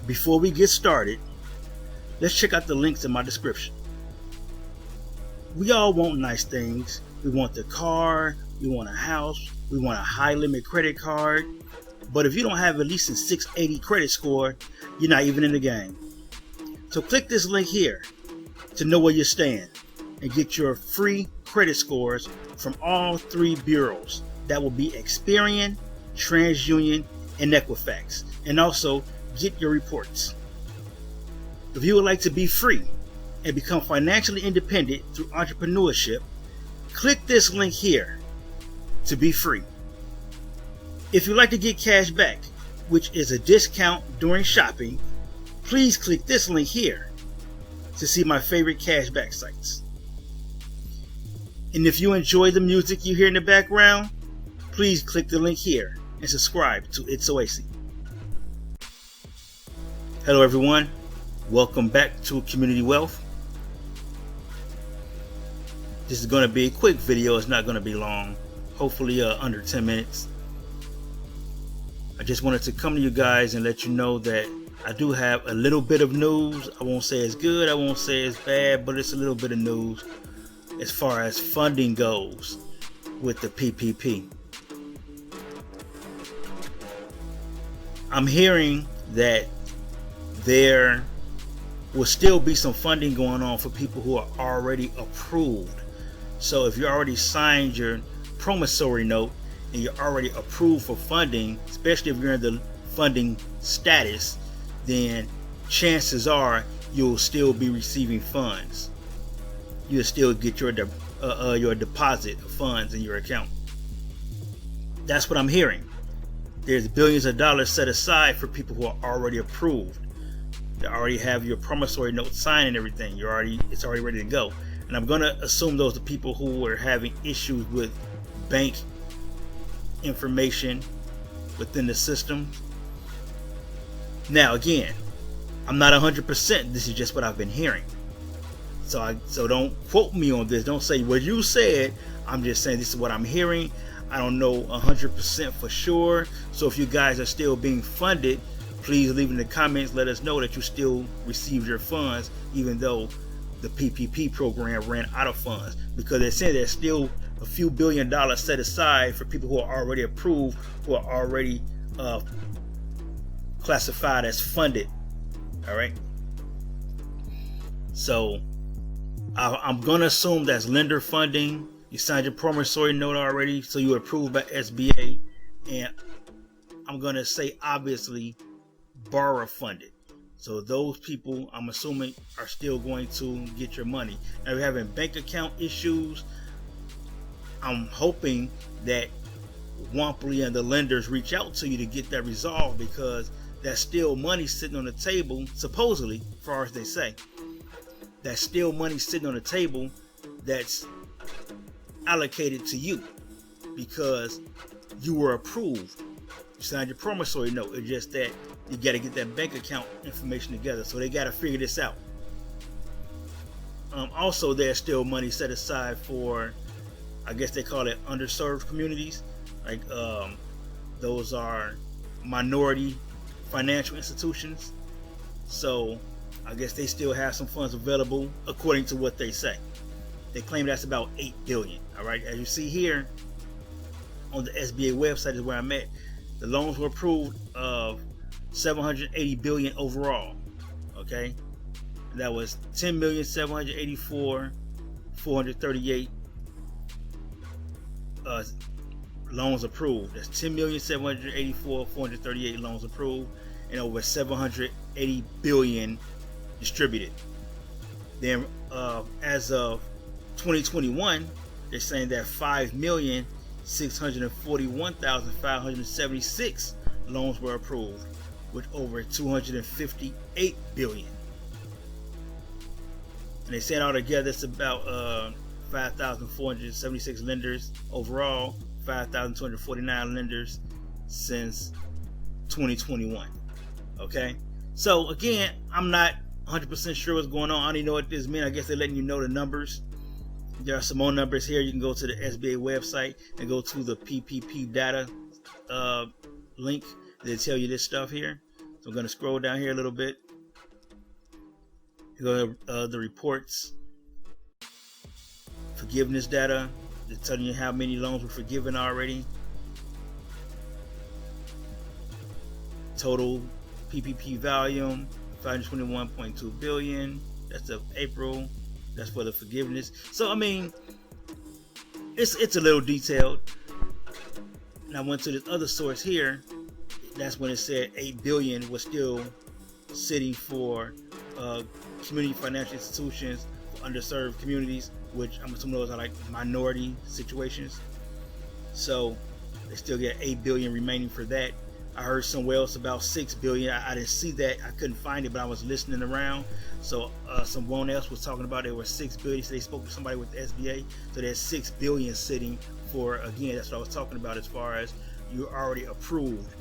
before we get started, let's check out the links in my description. We all want nice things. We want the car, we want a house, we want a high limit credit card. But if you don't have at least a 680 credit score, you're not even in the game. So click this link here to know where you stand and get your free credit scores from all three bureaus. That will be Experian, TransUnion, and Equifax. And also get your reports. If you would like to be free and become financially independent through entrepreneurship, click this link here to be free. If you'd like to get cash back, which is a discount during shopping, please click this link here to see my favorite cashback sites. And if you enjoy the music you hear in the background, please click the link here and subscribe to It's Oasis. Hello everyone, welcome back to Community Wealth. This is going to be a quick video, it's not going to be long, hopefully under 10 minutes. I just wanted to come to you guys and let you know that I do have a little bit of news. I won't say it's good, I won't say it's bad, but it's a little bit of news as far as funding goes with the PPP. I'm hearing that there will still be some funding going on for people who are already approved. So if you already signed your promissory note and you're already approved for funding, especially if you're in the funding status, then chances are you'll still be receiving funds. You'll still get your deposit of funds in your account. That's what I'm hearing. There's billions of dollars set aside for people who are already approved. They already have your promissory note signed and everything. It's already ready to go. And I'm going to assume those are people who are having issues with bank information within the system. Now again, I'm not 100%. This is just what I've been hearing. So don't quote me on this. Don't say what you said. I'm just saying this is what I'm hearing. I don't know 100% for sure. So if you guys are still being funded, please leave in the comments. Let us know that you still received your funds, even though the PPP program ran out of funds, because they're saying there's still a few $billion set aside for people who are already approved, who are already classified as funded. All right. So I'm going to assume that's lender funding. You signed your promissory note already, so you were approved by SBA. And I'm going to say, obviously, borrower funded. So those people, I'm assuming, are still going to get your money. Now, if you're having bank account issues, I'm hoping that Womply and the lenders reach out to you to get that resolved, because that's still money sitting on the table, supposedly, as far as they say. That's still money sitting on the table that's allocated to you because you were approved. You signed your promissory note. It's just that you got to get that bank account information together. So they got to figure this out. Also, there's still money set aside for, I guess they call it underserved communities. Like those are minority financial institutions. So I guess they still have some funds available according to what they say. They claim that's about $8 billion. All right. As you see here on the SBA website is where I'm at. The loans were approved of $780 billion overall. Okay. That was 10,784,438 loans approved. That's 10,784,438 loans approved, and over 780 billion distributed. Then, as of 2021, they're saying that 5,641,576 loans were approved, with over 258 billion. And they said altogether it's about 5,476 lenders overall, 5,249 lenders since 2021. Okay, so again, I'm not 100% sure what's going on. I don't even know what this means. I guess they're letting you know the numbers. There are some more numbers here. You can go to the SBA website and go to the PPP data link. They tell you this stuff here. So I'm going to scroll down here a little bit. Go to the reports, forgiveness data. They're telling you how many loans were forgiven already. Total PPP volume, 521.2 billion. That's of April. That's for the forgiveness. So I mean, it's a little detailed. And I went to this other source here. That's when it said 8 billion was still sitting for community financial institutions for underserved communities, which I'm assuming those are like minority situations. So they still get 8 billion remaining for that. I heard somewhere else about 6 billion. I didn't see that. I couldn't find it, but I was listening around. So someone else was talking about there were 6 billion. So they spoke to somebody with the SBA. So there's 6 billion sitting for, again, that's what I was talking about as far as you're already approved.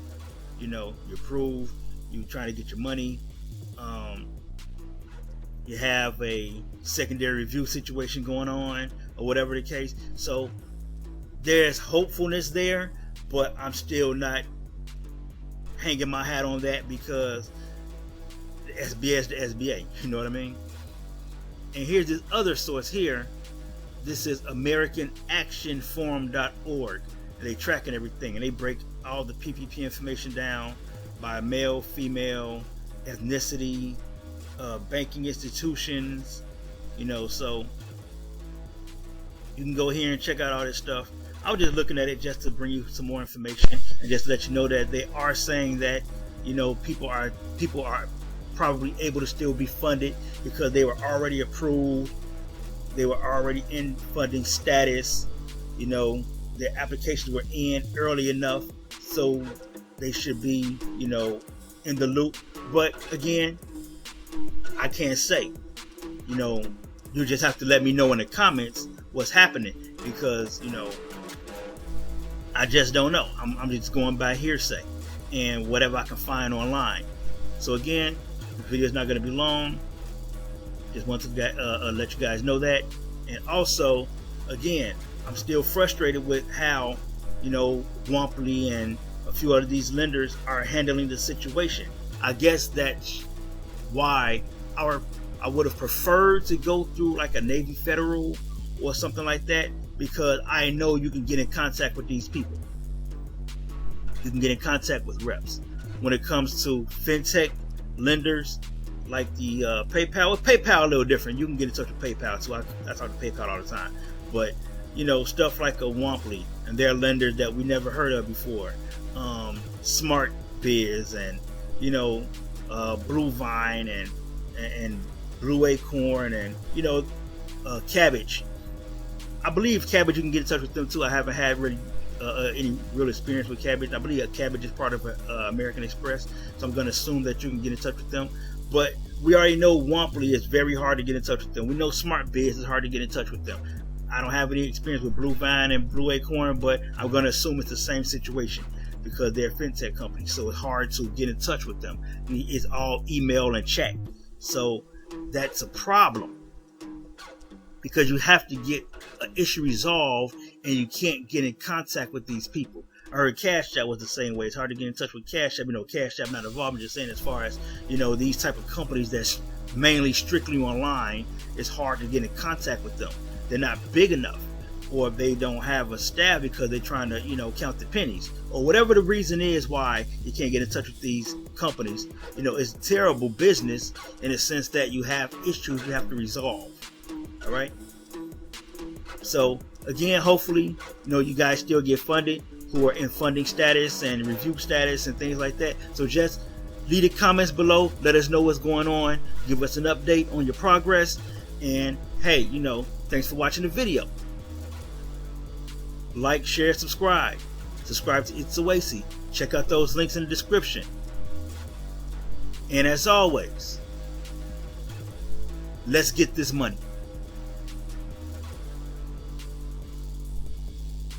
You know, you're approved. You're trying to get your money. You have a secondary review situation going on or whatever the case. So there's hopefulness there, but I'm still not hanging my hat on that because the SBA is the SBA. You know what I mean? And here's this other source here. This is AmericanActionForum.org. They tracking everything and they break all the PPP information down by male, female, ethnicity, banking institutions, you know, so you can go here and check out all this stuff. I was just looking at it just to bring you some more information and just to let you know that they are saying that, you know, people are probably able to still be funded because they were already approved, they were already in funding status, you know, their applications were in early enough, so they should be, you know, in the loop. But again, I can't say, you know, you just have to let me know in the comments what's happening because, you know, I just don't know. I'm just going by hearsay and whatever I can find online. So again, the video is not going to be long. Just want to let you guys know that. And also, again, I'm still frustrated with how, you know, Womply and a few other these lenders are handling the situation. I guess that's why I would have preferred to go through like a Navy Federal or something like that, because I know you can get in contact with these people. You can get in contact with reps. When it comes to fintech lenders like the PayPal, with PayPal a little different. You can get in touch with PayPal too. I talk to PayPal all the time. But you know, stuff like a Womply and their lenders that we never heard of before, Smart Biz and, you know, Blue Vine and Blue Acorn and, you know, Cabbage. I believe Cabbage, you can get in touch with them too. I haven't had really any real experience with Cabbage. I believe Cabbage is part of American Express, so I'm going to assume that you can get in touch with them. But we already know Womply is very hard to get in touch with them. We know Smart Biz is hard to get in touch with them. I don't have any experience with Blue Vine and Blue Acorn, but I'm going to assume it's the same situation because they're fintech companies, so it's hard to get in touch with them. It's all email and chat, so that's a problem because you have to get an issue resolved and you can't get in contact with these people. I heard Cash App was the same way. It's hard to get in touch with Cash App. You know, Cash App not involved. I'm just saying, as far as, you know, these type of companies that's mainly strictly online, it's hard to get in contact with them. They're not big enough, or they don't have a staff because they're trying to, you know, count the pennies, or whatever the reason is why you can't get in touch with these companies. You know, it's terrible business in the sense that you have issues you have to resolve. All right. So again, hopefully, you know, you guys still get funded who are in funding status and review status and things like that. So just leave the comments below. Let us know what's going on. Give us an update on your progress. And hey, you know, thanks for watching the video. Like, share, subscribe. Subscribe to It's Oasis. Check out those links in the description. And as always, let's get this money.